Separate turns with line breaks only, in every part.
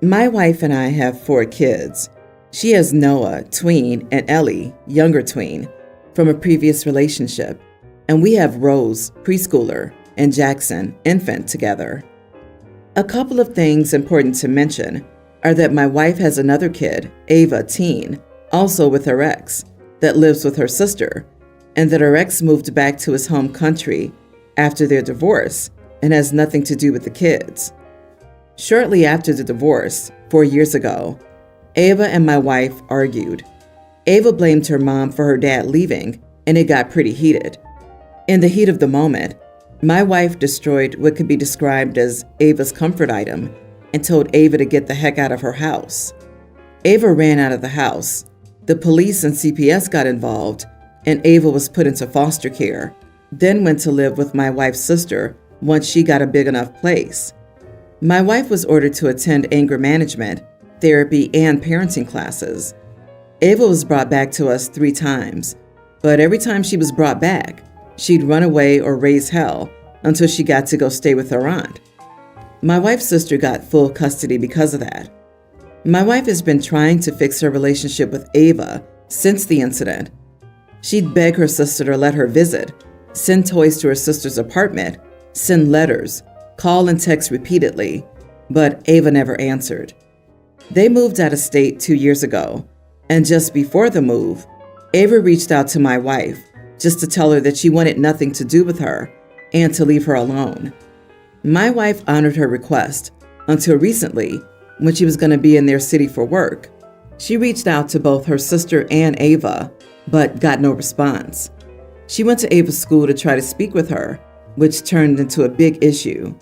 My wife and I have 4 kids. She has Noah, tween, and Ellie, younger tween, from a previous relationship, and we have Rose, preschooler, and Jackson, infant, together. A couple of things important to mention are that my wife has another kid, Ava, teen, also with her ex, that lives with her sister, and that her ex moved back to his home country after their divorce and has nothing to do with the kids. Shortly after the divorce, 4 years ago, Ava and my wife argued. Ava blamed her mom for her dad leaving, and it got pretty heated. In the heat of the moment, my wife destroyed what could be described as Ava's comfort item and told Ava to get the heck out of her house. Ava ran out of the house. The police and CPS got involved, and Ava was put into foster care, then went to live with my wife's sister once she got a big enough place. My wife was ordered to attend anger management, therapy, and parenting classes. Ava was brought back to us 3 times, but every time she was brought back, she'd run away or raise hell until she got to go stay with her aunt. My wife's sister got full custody because of that. My wife has been trying to fix her relationship with Ava since the incident. She'd beg her sister to let her visit, send toys to her sister's apartment, send letters, call and text repeatedly, but Ava never answered. They moved out of state 2 years ago, and just before the move, Ava reached out to my wife just to tell her that she wanted nothing to do with her and to leave her alone. My wife honored her request until recently, when she was going to be in their city for work. She reached out to both her sister and Ava, but got no response. She went to Ava's school to try to speak with her, which turned into a big issue.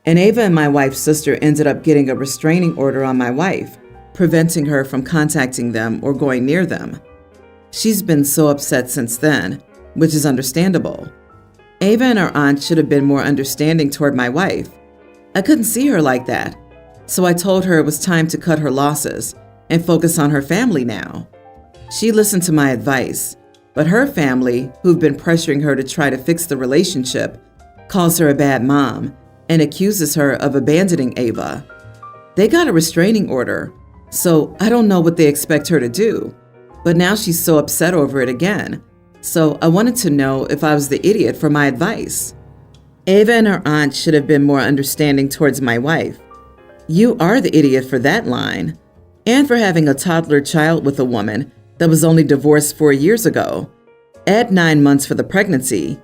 And Ava and my wife's sister ended up getting a restraining order on my wife, preventing her from contacting them or going near them. She's been so upset since then, which is understandable. Ava and her aunt should have been more understanding toward my wife. I couldn't see her like that, so I told her it was time to cut her losses and focus on her family now. She listened to my advice, but her family, who've been pressuring her to try to fix the relationship, calls her a bad mom and accuses her of abandoning Ava. They got a restraining order, so I don't know what they expect her to do, but now she's so upset over it again. So I wanted to know if I was the idiot for my advice. Ava and her aunt should have been more understanding towards my wife. You are the idiot for that line, and for having a toddler child with a woman that was only divorced 4 years ago. Add 9 months for the pregnancy.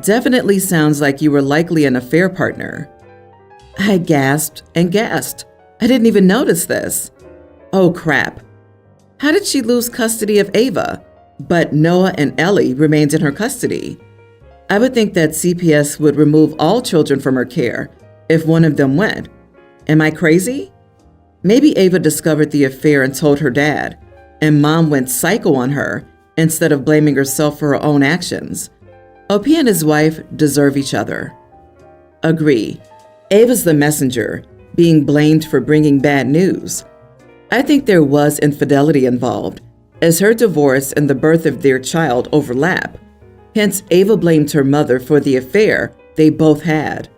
Definitely sounds like you were likely an affair partner. I gasped and gasped. I didn't even notice this. Oh crap. How did she lose custody of Ava, but Noah and Ellie remained in her custody? I would think that CPS would remove all children from her care if one of them went. Am I crazy? Maybe Ava discovered the affair and told her dad, and mom went psycho on her instead of blaming herself for her own actions. OP and his wife deserve each other. Agree. Ava's the messenger, being blamed for bringing bad news. I think there was infidelity involved, as her divorce and the birth of their child overlap. Hence, Ava blamed her mother for the affair they both had.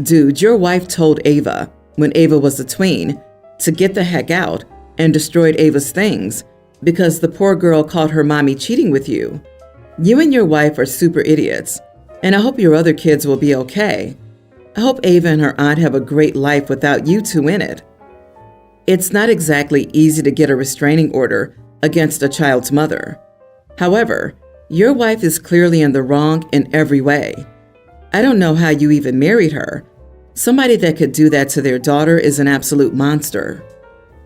Dude, your wife told Ava, when Ava was a tween, to get the heck out and destroyed Ava's things because the poor girl caught her mommy cheating with you. You and your wife are super idiots, and I hope your other kids will be okay. I hope Ava and her aunt have a great life without you two in it. It's not exactly easy to get a restraining order against a child's mother. However, your wife is clearly in the wrong in every way. I don't know how you even married her. Somebody that could do that to their daughter is an absolute monster.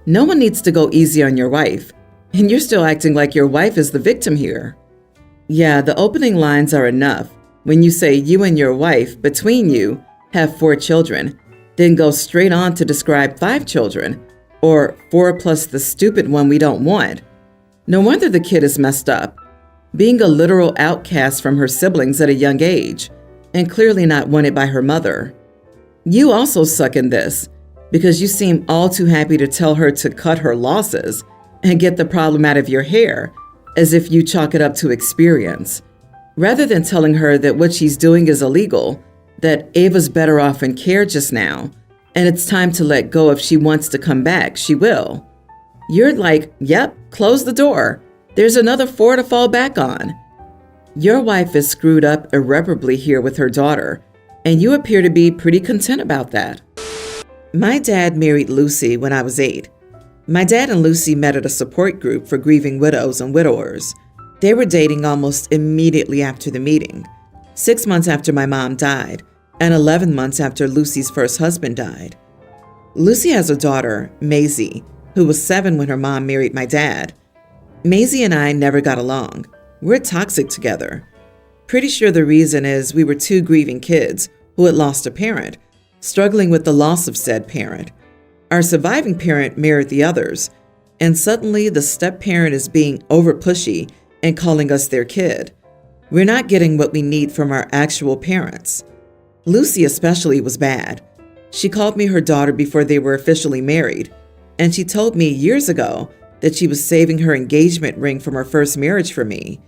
No one needs to go easy on your wife, and you're still acting like your wife is the victim here. Yeah, the opening lines are enough when you say you and your wife, between you, have 4 children, then go straight on to describe 5 children, or 4 plus the stupid one we don't want. No wonder the kid is messed up, being a literal outcast from her siblings at a young age, and clearly not wanted by her mother. You also suck in this, because you seem all too happy to tell her to cut her losses and get the problem out of your hair, as if you chalk it up to experience, rather than telling her that what she's doing is illegal, that Ava's better off in care just now, and it's time to let go. If she wants to come back, she will. You're like, yep, close the door. There's another 4 to fall back on. Your wife is screwed up irreparably here with her daughter, and you appear to be pretty content about that. My dad married Lucy when I was 8. My dad and Lucy met at a support group for grieving widows and widowers. They were dating almost immediately after the meeting, 6 months after my mom died, and 11 months after Lucy's first husband died. Lucy has a daughter, Maisie, who was 7 when her mom married my dad. Maisie and I never got along. We're toxic together. Pretty sure the reason is we were 2 grieving kids who had lost a parent, struggling with the loss of said parent. Our surviving parent married the others, and suddenly the step-parent is being over-pushy and calling us their kid. We're not getting what we need from our actual parents. Lucy especially was bad. She called me her daughter before they were officially married, and she told me years ago that she was saving her engagement ring from her first marriage for me,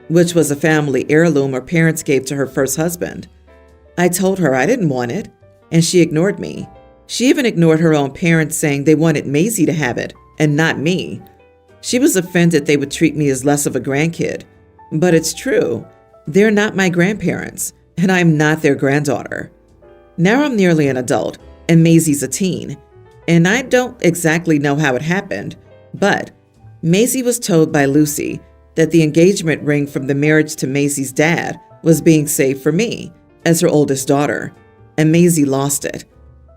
which was a family heirloom her parents gave to her first husband. I told her I didn't want it, and she ignored me. She even ignored her own parents, saying they wanted Maisie to have it and not me. She was offended they would treat me as less of a grandkid. But it's true. They're not my grandparents, and I'm not their granddaughter. Now I'm nearly an adult, and Maisie's a teen, and I don't exactly know how it happened, but Maisie was told by Lucy that the engagement ring from the marriage to Maisie's dad was being saved for me as her oldest daughter, and Maisie lost it.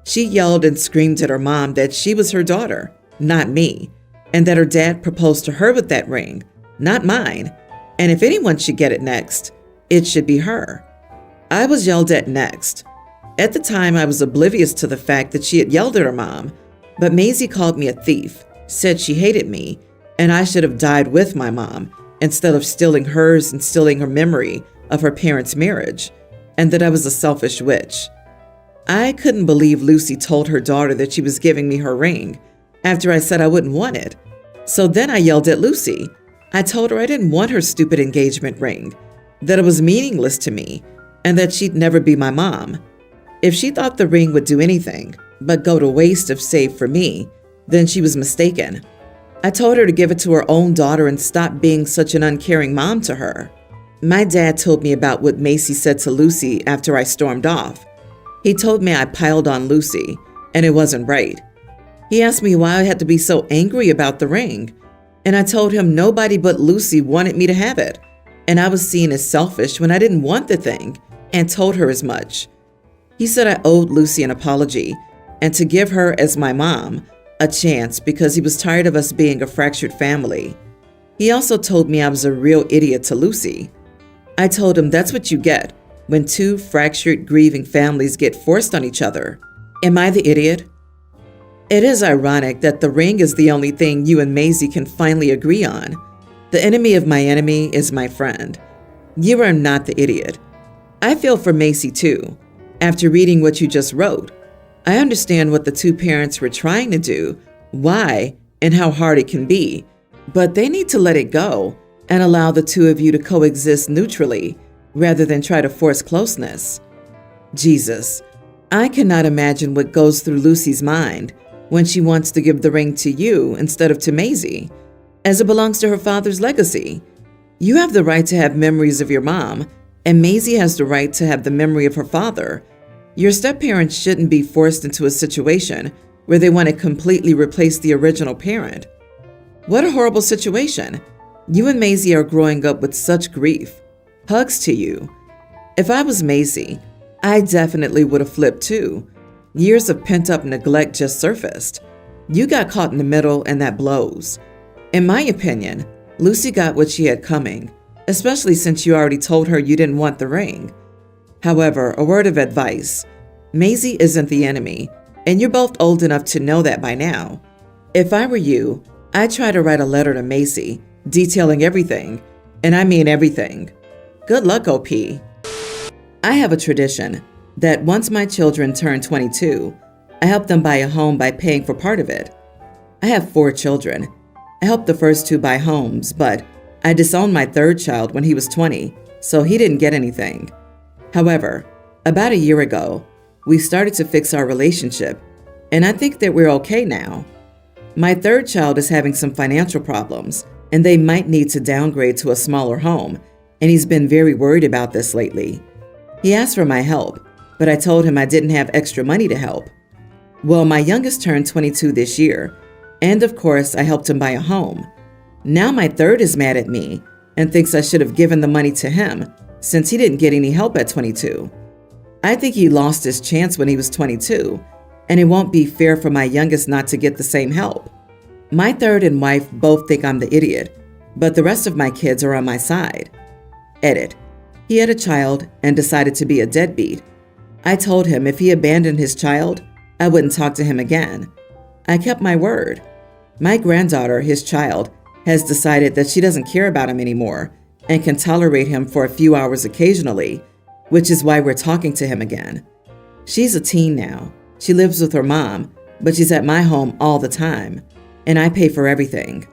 She yelled and screamed at her mom that she was her daughter, not me, and that her dad proposed to her with that ring, not mine, and if anyone should get it next, it should be her. I was yelled at next. At the time, I was oblivious to the fact that she had yelled at her mom, but Maisie called me a thief, said she hated me, and I should have died with my mom instead of stealing hers and stealing her memory of her parents' marriage, and that I was a selfish witch. I couldn't believe Lucy told her daughter that she was giving me her ring after I said I wouldn't want it. So then I yelled at Lucy. I told her I didn't want her stupid engagement ring, that it was meaningless to me, and that she'd never be my mom. If she thought the ring would do anything but go to waste if saved for me, then she was mistaken. I told her to give it to her own daughter and stop being such an uncaring mom to her. My dad told me about what Maisie said to Lucy after I stormed off. He told me I piled on Lucy, and it wasn't right. He asked me why I had to be so angry about the ring, and I told him nobody but Lucy wanted me to have it, and I was seen as selfish when I didn't want the thing, and told her as much. He said I owed Lucy an apology, and to give her, as my mom, a chance because he was tired of us being a fractured family. He also told me I was a real idiot to Lucy. I told him that's what you get when 2 fractured, grieving families get forced on each other. Am I the idiot? It is ironic that the ring is the only thing you and Maisie can finally agree on. The enemy of my enemy is my friend. You are not the idiot. I feel for Maisie too. After reading what you just wrote, I understand what the 2 parents were trying to do, why, and how hard it can be, but they need to let it go and allow the 2 of you to coexist neutrally rather than try to force closeness. Jesus, I cannot imagine what goes through Lucy's mind when she wants to give the ring to you instead of to Maisie, as it belongs to her father's legacy. You have the right to have memories of your mom, and Maisie has the right to have the memory of her father. Your step-parents shouldn't be forced into a situation where they want to completely replace the original parent. What a horrible situation. You and Maisie are growing up with such grief. Hugs to you. If I was Maisie, I definitely would have flipped too. Years of pent-up neglect just surfaced. You got caught in the middle, and that blows. In my opinion, Lucy got what she had coming, especially since you already told her you didn't want the ring. However, a word of advice. Maisie isn't the enemy, and you're both old enough to know that by now. If I were you, I'd try to write a letter to Maisie, detailing everything, and I mean everything. Good luck, OP. I have a tradition that once my children turn 22, I help them buy a home by paying for part of it. I have 4 children. I helped the first 2 buy homes, but I disowned my 3rd child when he was 20, so he didn't get anything. However, about a year ago, we started to fix our relationship, and I think that we're okay now. My third child is having some financial problems, and they might need to downgrade to a smaller home, and he's been very worried about this lately. He asked for my help, but I told him I didn't have extra money to help. Well, my youngest turned 22 this year, and of course, I helped him buy a home. Now my third is mad at me and thinks I should have given the money to him since he didn't get any help at 22. I think he lost his chance when he was 22, and it won't be fair for my youngest not to get the same help. My third and wife both think I'm the idiot, but the rest of my kids are on my side. Edit. He had a child and decided to be a deadbeat. I told him if he abandoned his child, I wouldn't talk to him again. I kept my word. My granddaughter, his child, has decided that she doesn't care about him anymore and can tolerate him for a few hours occasionally, which is why we're talking to him again. She's a teen now. She lives with her mom, but she's at my home all the time, and I pay for everything.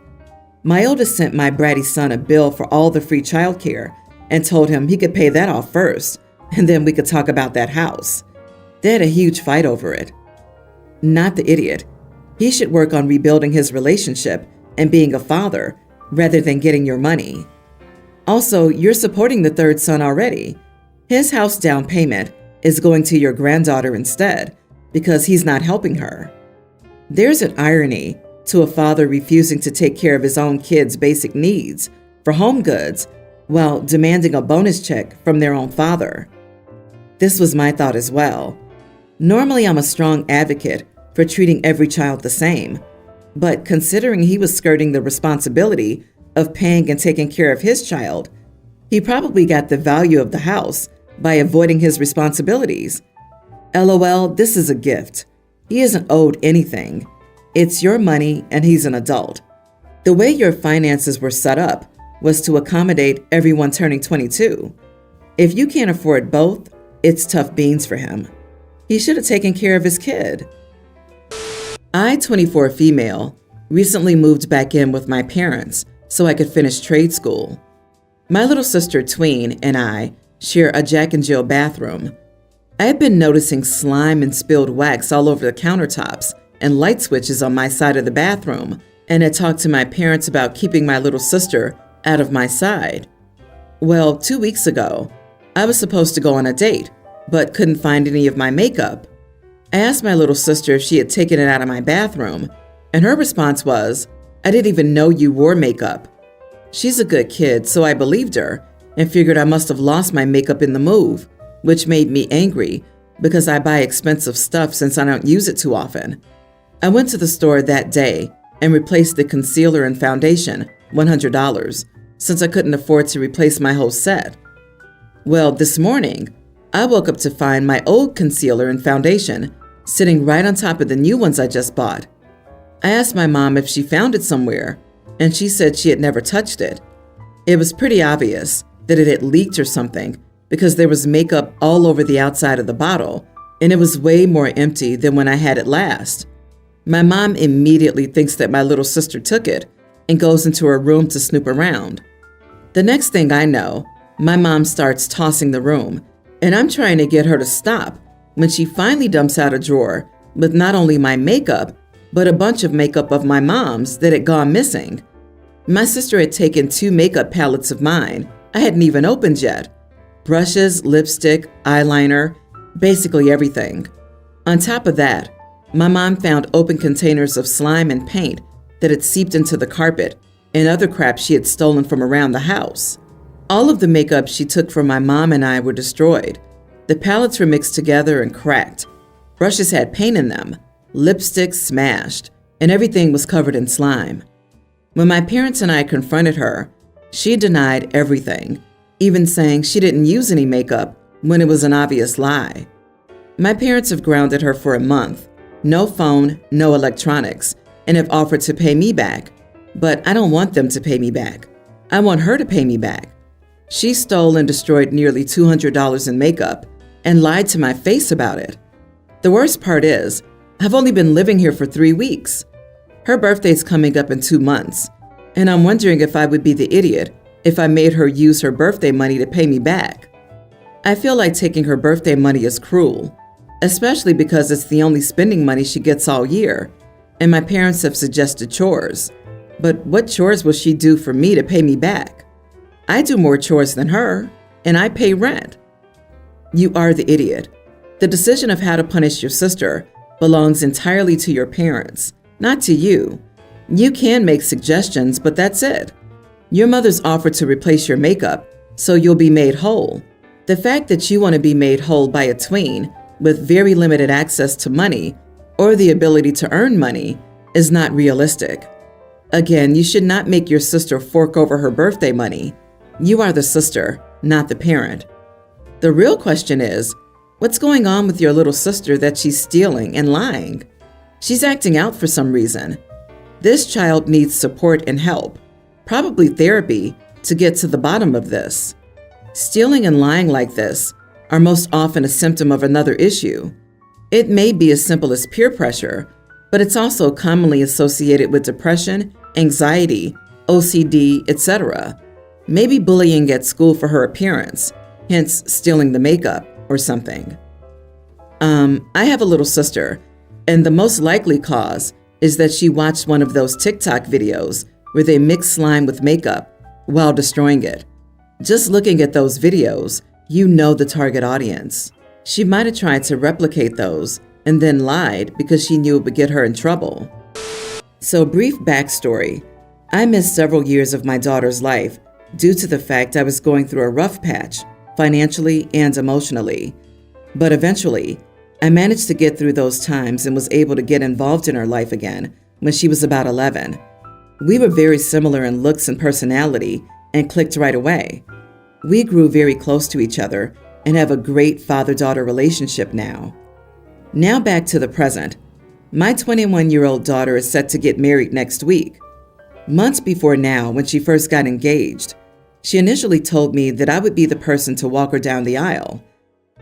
My oldest sent my bratty son a bill for all the free childcare and told him he could pay that off first, and then we could talk about that house. They had a huge fight over it. Not the idiot. He should work on rebuilding his relationship and being a father rather than getting your money. Also, you're supporting the third son already. His house down payment is going to your granddaughter instead because he's not helping her. There's an irony to a father refusing to take care of his own kids' basic needs for home goods while demanding a bonus check from their own father. This was my thought as well. Normally, I'm a strong advocate for treating every child the same, but considering he was skirting the responsibility of paying and taking care of his child, he probably got the value of the house by avoiding his responsibilities. LOL, this is a gift. He isn't owed anything. It's your money and he's an adult. The way your finances were set up was to accommodate everyone turning 22. If you can't afford both, it's tough beans for him. He should have taken care of his kid. I, 24 female, recently moved back in with my parents so I could finish trade school. My little sister, Tween, and I share a Jack and Jill bathroom. I had been noticing slime and spilled wax all over the countertops and light switches on my side of the bathroom, and had talked to my parents about keeping my little sister out of my side. Well, 2 weeks ago, I was supposed to go on a date, but couldn't find any of my makeup. I asked my little sister if she had taken it out of my bathroom, and her response was, "I didn't even know you wore makeup." She's a good kid, so I believed her and figured I must have lost my makeup in the move, which made me angry because I buy expensive stuff since I don't use it too often. I went to the store that day and replaced the concealer and foundation, $100, since I couldn't afford to replace my whole set. Well, this morning, I woke up to find my old concealer and foundation sitting right on top of the new ones I just bought. I asked my mom if she found it somewhere, and she said she had never touched it. It was pretty obvious that it had leaked or something because there was makeup all over the outside of the bottle, and it was way more empty than when I had it last. My mom immediately thinks that my little sister took it and goes into her room to snoop around. The next thing I know, my mom starts tossing the room, and I'm trying to get her to stop when she finally dumps out a drawer with not only my makeup, but a bunch of makeup of my mom's that had gone missing. My sister had taken 2 makeup palettes of mine I hadn't even opened yet. Brushes, lipstick, eyeliner, basically everything. On top of that, my mom found open containers of slime and paint that had seeped into the carpet and other crap she had stolen from around the house. All of the makeup she took from my mom and I were destroyed. The palettes were mixed together and cracked. Brushes had paint in them, lipstick smashed, and everything was covered in slime. When my parents and I confronted her, she denied everything, even saying she didn't use any makeup when it was an obvious lie. My parents have grounded her for a month. No phone, no electronics, and have offered to pay me back. But I don't want them to pay me back. I want her to pay me back. She stole and destroyed nearly $200 in makeup and lied to my face about it. The worst part is, I've only been living here for 3 weeks. Her birthday's coming up in 2 months, and I'm wondering if I would be the idiot if I made her use her birthday money to pay me back. I feel like taking her birthday money is cruel. especially because it's the only spending money she gets all year, and my parents have suggested chores. But what chores will she do for me to pay me back? I do more chores than her, and I pay rent. You are the idiot. The decision of how to punish your sister belongs entirely to your parents, not to you. You can make suggestions, but that's it. Your mother's offered to replace your makeup, so you'll be made whole. The fact that you want to be made whole by a tween with very limited access to money or the ability to earn money is not realistic. Again, you should not make your sister fork over her birthday money. You are the sister, not the parent. The real question is, what's going on with your little sister that she's stealing and lying? She's acting out for some reason. This child needs support and help, probably therapy, to get to the bottom of this. Stealing and lying like this are most often a symptom of another issue. It may be as simple as peer pressure, but it's also commonly associated with depression, anxiety, OCD, etc. Maybe bullying at school for her appearance, hence stealing the makeup or something. I have a little sister, and the most likely cause is that she watched one of those TikTok videos where they mix slime with makeup while destroying it. Just looking at those videos, you know the target audience. She might have tried to replicate those and then lied because she knew it would get her in trouble. So, brief backstory. I missed several years of my daughter's life due to the fact I was going through a rough patch, financially and emotionally. But eventually, I managed to get through those times and was able to get involved in her life again when she was about 11. We were very similar in looks and personality and clicked right away. We grew very close to each other and have a great father-daughter relationship now. Now back to the present. My 21-year-old daughter is set to get married next week. Months before now, when she first got engaged, she initially told me that I would be the person to walk her down the aisle.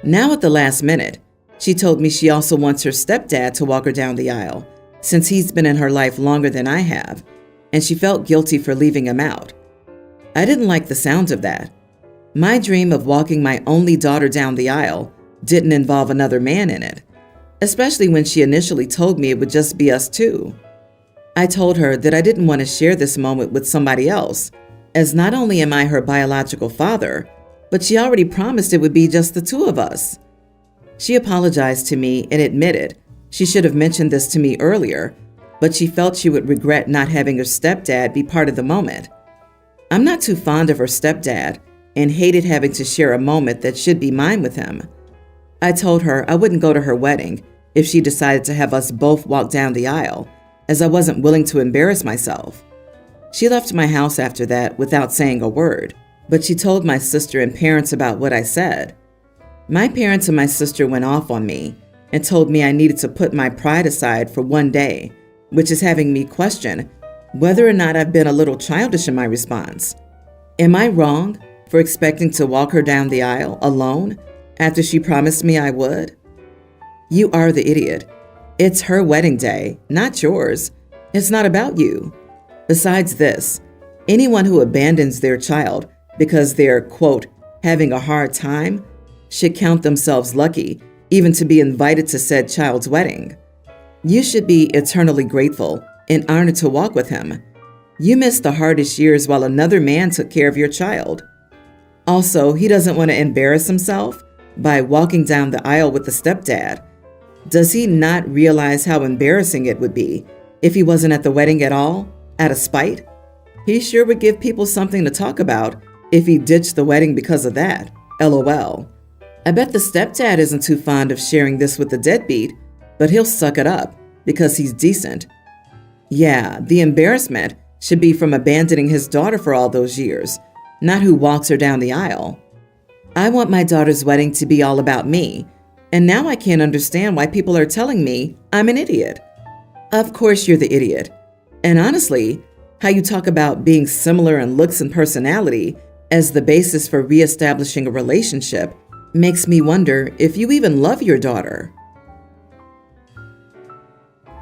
Now at the last minute, she told me she also wants her stepdad to walk her down the aisle, since he's been in her life longer than I have, and she felt guilty for leaving him out. I didn't like the sound of that. My dream of walking my only daughter down the aisle didn't involve another man in it, especially when she initially told me it would just be us two. I told her that I didn't want to share this moment with somebody else, as not only am I her biological father, but she already promised it would be just the two of us. She apologized to me and admitted she should have mentioned this to me earlier, but she felt she would regret not having her stepdad be part of the moment. I'm not too fond of her stepdad and hated having to share a moment that should be mine with him. I told her I wouldn't go to her wedding if she decided to have us both walk down the aisle, as I wasn't willing to embarrass myself. She left my house after that without saying a word, but she told my sister and parents about what I said. My parents and my sister went off on me and told me I needed to put my pride aside for one day, which is having me question whether or not I've been a little childish in my response. Am I wrong for expecting to walk her down the aisle alone after she promised me I would? You are the idiot. It's her wedding day, not yours. It's not about you. Besides this, anyone who abandons their child because they're, quote, having a hard time should count themselves lucky even to be invited to said child's wedding. You should be eternally grateful and honored to walk with him. You missed the hardest years while another man took care of your child. Also, he doesn't want to embarrass himself by walking down the aisle with the stepdad. Does he not realize how embarrassing it would be if he wasn't at the wedding at all, out of spite? He sure would give people something to talk about if he ditched the wedding because of that. LOL. I bet the stepdad isn't too fond of sharing this with the deadbeat, but he'll suck it up because he's decent. Yeah, the embarrassment should be from abandoning his daughter for all those years, not who walks her down the aisle. I want my daughter's wedding to be all about me, and now I can't understand why people are telling me I'm an idiot. Of course you're the idiot. And honestly, how you talk about being similar in looks and personality as the basis for reestablishing a relationship makes me wonder if you even love your daughter.